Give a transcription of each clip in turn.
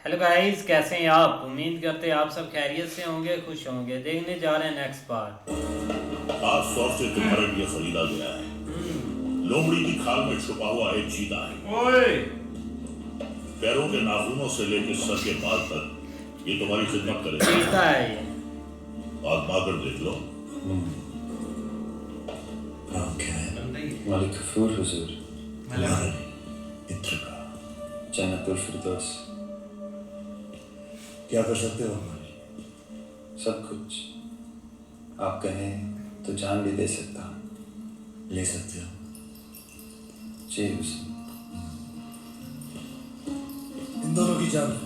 Hello guys, कैसे हैं आप? उम्मीद करते हैं आप सब खैरियत से होंगे, खुश होंगे। देखने जा रहे हैं नेक्स्ट पार्ट। आज सौ से तुम्हारे लिए खरीदा गया है। लोमड़ी की खाल में छुपा हुआ एक चीता है। ओए! पैरों के नाखूनों से लेकर सर के बाल तक ये तुम्हारी खिदमत करेगा। चीता है ये। आजमा कर देख लो। नाम क्या है? मालिक गफूर हुजूर, इत्र का जन्नतुल फिरदौस। क्या कर सकते हो हमारी? सब कुछ आप कहें तो जान भी दे सकता हूँ। ले सकते हो? जी हुजूर। इन दोनों की जान लो।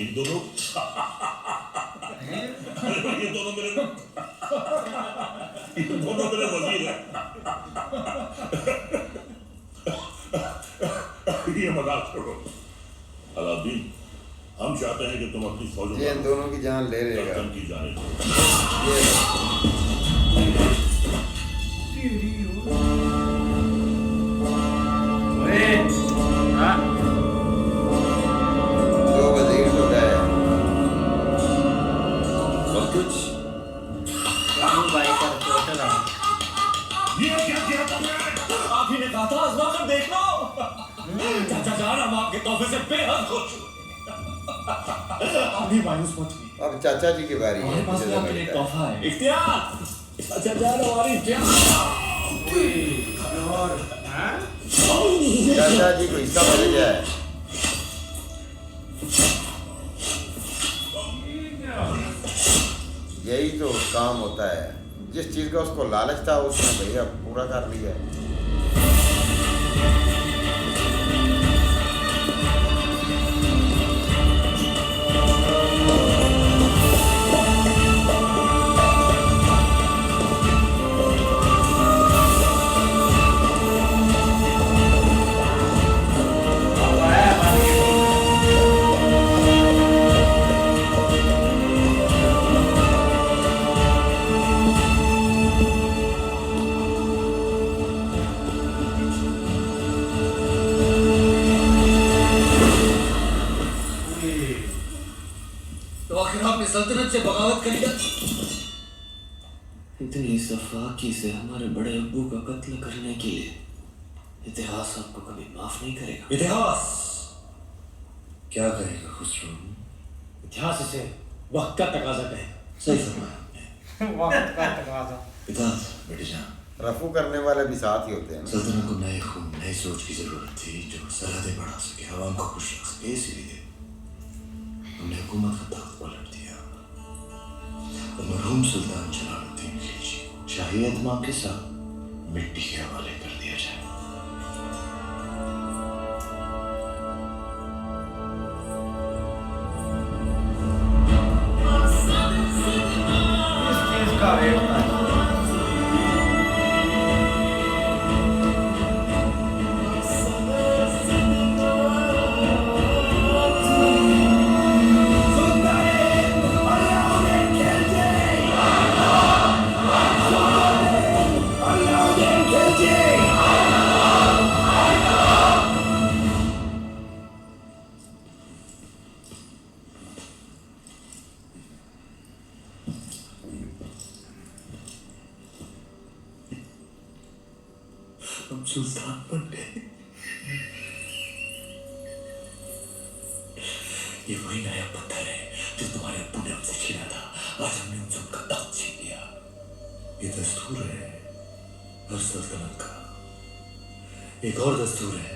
इन दोनों ये दोनों मेरे वजीर हैं। ये मजाक छोड़ो। अलादीन, हम चाहते हैं कि तुम अपनी फौज ये इन दोनों की जान ले लेगा। गर्दन की जाने दो। ओए! हाँ? दो वजीर तो गए। सब कुछ राहुल भाई का रिपोर्टर आ। ये क्या किया तुमने? आप ही ने कहा था आजमा कर देख लो। चाचा जान, हम आपके तोहफे से बेहद खुश हुए। आप भी मायूस मत हुई। अब चाचा जी की बारी है। हमारे पास मुझे भी आपके लिए लगता है। तोहफा है। इख्तियार, चाचा जान हमारी इख्तियार। हाँ? चाचा जी को हिस्सा मिल जाए। यही तो काम होता है। जिस चीज का उसको लालच था उसने भैया पूरा कर लिया। अब आया हमारे तो आखिर आपने सल्तनत से बगावत कर लिया। इतनी सफाकी से हमारे बड़े अब्बू का कत्ल करने के लिए इतिहास आपको कभी माफ नहीं करेगा। इतिहास क्या कहेगा खुसरो? इतिहास इसे वक्त का तकाजा कहेगा। सही फरमाया आपने। वक्त का तकाजा। पिता बेटे जान, रफू करने वाले भी साथ ही होते हैं ना। सल्तनत को नए खून नई सोच की जरूरत थी जो सरहदें बढ़ा सके, आवाम को खुश रख सके। इसीलिए हमने हुकूमत का तख्त पलट दिया और मरहूम सुल्तान जलालुद्दीन खिलजी को शाही एतमाम के साथ मिट्टी के हवाले कर दिया जाए। इस चीज का वेट था। हम सुल्तान बन गए। ये वही नया पत्थर है जो तुम्हारे अब्बू ने हमसे छीना था। आज हमने उनसे उनका तख्त छीन लिया। ये दस्तूर है हर सल्तनत का। एक और दस्तूर है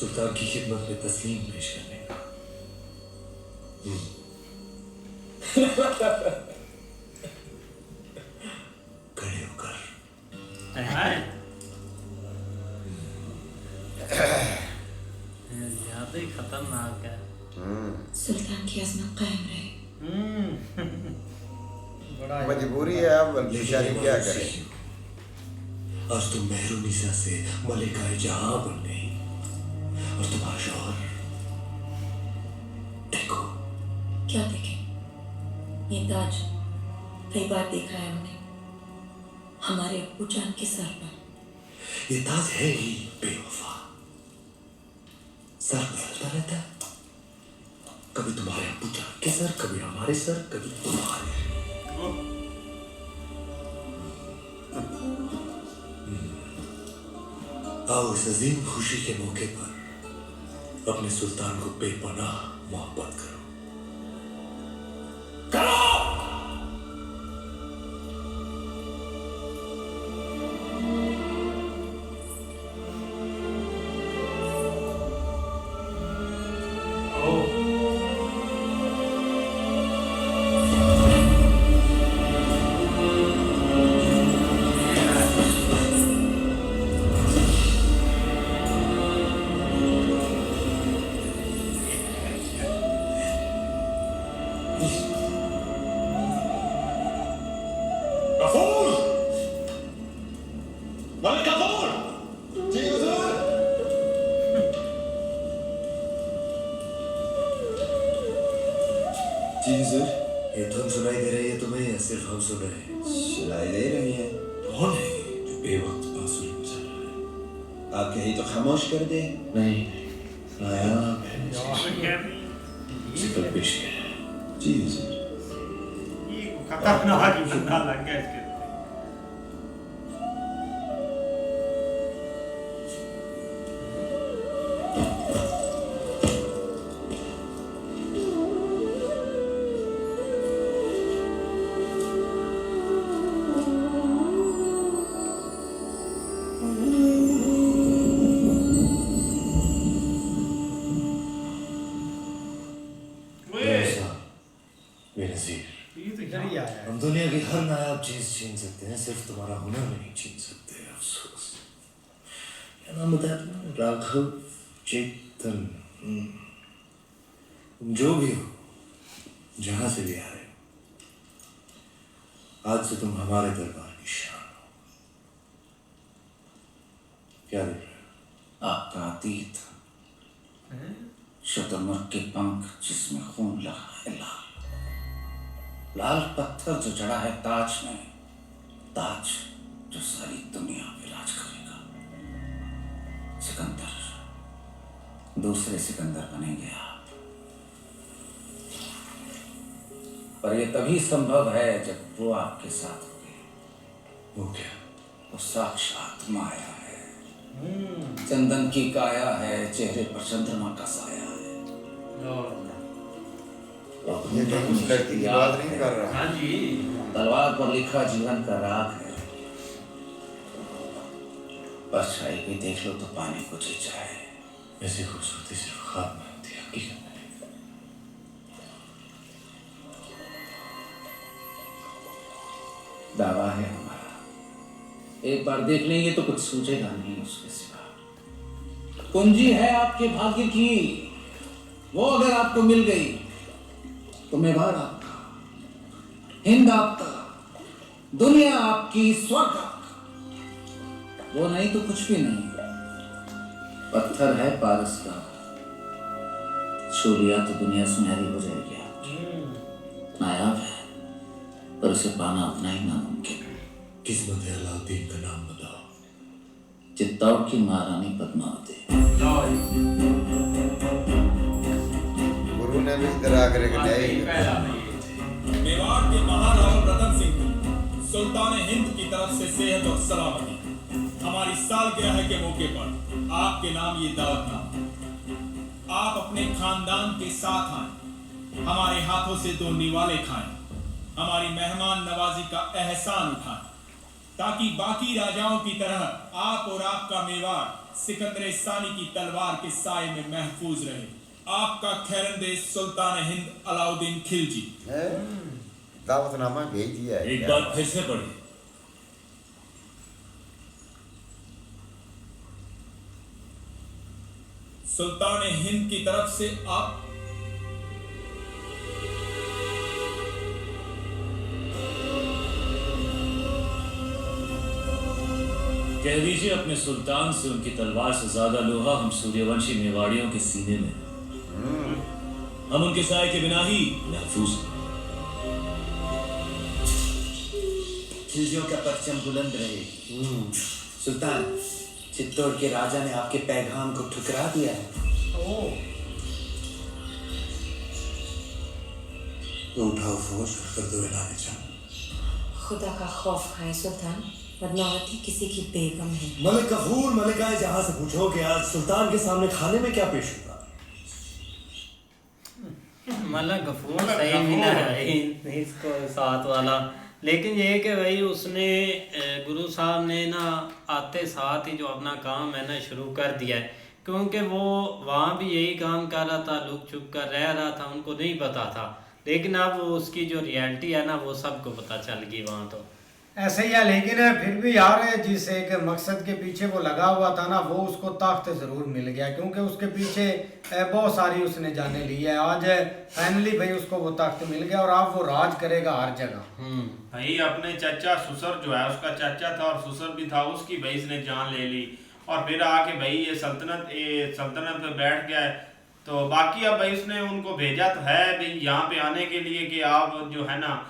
सुल्तान की खिदमत में तस्लीम पेश करने का। खड़े होकर ज्यादा ही खतरनाक है। सुल्तान की अजमत कायम रहे। बड़ा मजबूरी है। अब बेचारी क्या करे। आज तुम मेहरुनिसा से मलिकाए जहां बन गई और तुम्हारा शौहर देखो। क्या देखें? ये ताज कई बार देखा है हमने हमारे अब्बू जान के सर पर। ये ताज है ही बेवफा, सर बदलता रहता है। कभी तुम्हारे अब्बू जान के सर, कभी हमारे सर, कभी तुम्हारे। आओ इस अजीम खुशी के मौके पर अपने सुल्तान को बेपनाह मोहब्बत करो। जी सर, ये धुन सुनाई दे रही है तुम्हें या सिर्फ हम सुन रहे हैं? सुनाई दे रही है। कौन है जो बेवक्त बांसुरी बजा रहा है? आप कहीं तो खामोश कर दे। नहीं, नायाब है। सिकल पेश है। जी सर। खतरनाक ही बंदा लग गया इसके। हम दुनिया की हर नायाब चीज छीन सकते हैं, सिर्फ तुम्हारा हुनर नहीं छीन सकते। अफसोस। क्या नाम बताया तुमने? राघव चेतन। तुम जो भी हो, जहां से भी आ रहे हो, आज से तुम हमारे दरबार की शान हो। क्या देख रहे हो? आपका अतीत, शुतुरमुर्ग के पंख जिसमें खून लगा है, लाल पत्थर जो जड़ा है ताज में, ताज जो सारी दुनिया पे राज करेगा। सिकंदर, दूसरे सिकंदर बनेंगे आप। पर यह तभी संभव है जब वो आपके साथ होंगे। वो क्या? वो साक्षात माया है, चंदन की काया है, चेहरे पर चंद्रमा का साया है। ये तो उस लड़की की बात नहीं कर रहा। हाँ जी, तलवार पर लिखा जीवन का राग है। परछाई भी देख लो तो पानी को जी जाए। ऐसी खूबसूरती सिर्फ ख्वाब में होती है, हकीकत में नहीं। दावा है हमारा, एक बार देख लेंगे तो कुछ सूझेगा नहीं उसके सिवा। कुंजी है आपके भाग्य की, वो अगर आपको मिल गई तो मेवाड़ आपका, हिंद आपका, दुनिया आपकी, स्वर्ग आपका। वो नहीं तो कुछ भी नहीं। पत्थर है पारस का, छू लिया तो दुनिया सुनहरी हो जाएगी आपकी। नायाब है पर उसे पाना उतना ही नामुमकिन है। किस्मत है अलाउद्दीन का नाम बताओ। चित्तौड़ की महारानी पद्मावती। गुरु ने भी इधर आकर के नहीं। मेवाड़ के महाराणा रतन सिंह को सुल्तान हिंद की तरफ से सेहत और सलामती। हमारी सालगिरह के मौके पर आपके नाम ये दावतनामा। आप अपने खानदान के साथ आए, हमारे हाथों से 2 निवाले खाएं, हमारी मेहमान नवाजी का एहसान उठाएं, ताकि बाकी राजाओं की तरह आप और आपका मेवाड़ सिकंदर सानी की तलवार के साए में महफूज रहे। आपका खैरंदेश सुल्तान हिंद अलाउद्दीन खिलजी। दावतनामा भेज दिया है। एक बार फिर से पढ़िए। सुल्तान हिंद की तरफ से आप कह दीजिए अपने सुल्तान से उनकी तलवार से ज्यादा लोहा हम सूर्यवंशी मेवाड़ियों के सीने में, हम उनके साए के बिना ही महफूज हैं। खिलजियों का परचम बुलंद रहे। सुल्तान, चित्तौड़ के राजा ने आपके पैगाम को ठुकरा दिया है। तो उठाओ फौज और कर दो ऐलान जंग। खुदा का खौफ खाए सुल्तान, पद्मावती किसी की बेगम है। मलिक गफूर मलिका जहां से पूछो कि आज सुल्तान के सामने खाने में क्या पेश होगा। मलिक गफूर सही मिला है इसको साथ वाला, लेकिन ये कि भाई उसने गुरु साहब ने ना आते साथ ही जो अपना काम है ना शुरू कर दिया है, क्योंकि वो वहाँ भी यही काम कर रहा था, लुक छुप कर रह रहा था, उनको नहीं पता था, लेकिन अब वो उसकी जो रियलिटी है ना वो सबको पता चल गई वहाँ। तो ऐसे ही है, लेकिन फिर भी यार जिस एक मकसद के पीछे वो लगा हुआ था ना, वो उसको ताकत ज़रूर मिल गया, क्योंकि उसके पीछे बहुत सारी उसने जाने ली है। आज फाइनली भाई उसको वो ताकत मिल गया और अब वो राज करेगा हर जगह। भाई अपने चाचा ससुर जो है, उसका चाचा था और ससुर भी था, उसकी भाई इसने जान ले ली और फिर आके भाई ये सल्तनत पे बैठ गया है। तो बाकी अब भाई उसने उनको भेजा तो है भाई यहाँ पे आने के लिए कि आप जो है ना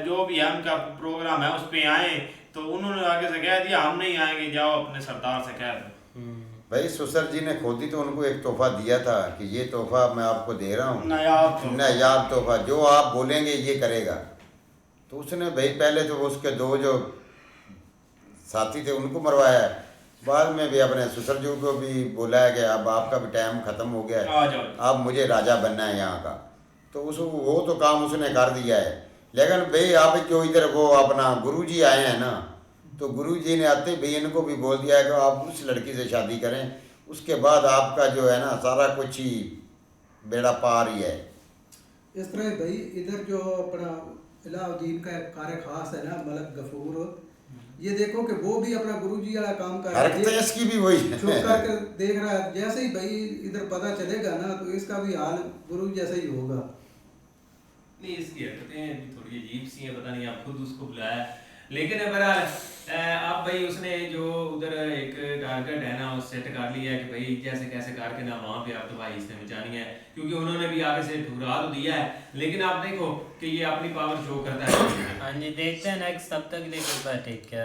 जो भी है उनका प्रोग्राम है उस पे आए, तो उन्होंने आगे से कह दिया हम नहीं आएंगे, जाओ अपने सरदार से कह दो। भाई ससुर जी ने खुद ही तो उनको एक तोहफा दिया था कि ये तोहफा मैं आपको दे रहा हूँ, नायाब तोहफा, जो आप बोलेंगे ये करेगा। तो उसने भाई पहले तो उसके दो जो साथी थे उनको मरवाया, बाद में भी अपने ससुर जी को भी बुलाया गया, अब आपका भी टाइम ख़त्म हो गया है, अब मुझे राजा बनना है यहाँ का। तो वो तो काम उसने कर दिया है, लेकिन भाई आप जो इधर वो अपना गुरुजी आए हैं ना, तो गुरुजी ने आते भाई इनको भी बोल दिया है कि आप उस लड़की से शादी करें, उसके बाद आपका जो है ना सारा कुछ ही बेड़ा पार ही है। इस तरह भाई इधर जो अपना अलाउद्दीन का कार्य खास है ना मलिक गफूर, ये देखो कि वो भी अपना गुरुजी वाला काम कर रहा है, इसकी भी वही छुप करके देख रहा है। जैसे ही भाई इधर पता चलेगा ना तो इसका भी हाल गुरु जैसा ही होगा। नहीं, इसकी हरकतें भी थोड़ी अजीब सी हैं, पता नहीं आप खुद उसको बुलाया, लेकिन बहरहाल अब भाई उसने जो उधर एक टारगेट है ना वो सेट कर लिया है कि भाई जैसे कैसे करके ना वहाँ पे अब तो भाई इसने बचानी है, क्योंकि उन्होंने भी आगे से ठुकरा तो दिया है, लेकिन आप देखो कि ये अपनी पावर शो करता है। हाँ जी, देखते हैं नेक्स्ट, तब तक लेकर टेक केयर।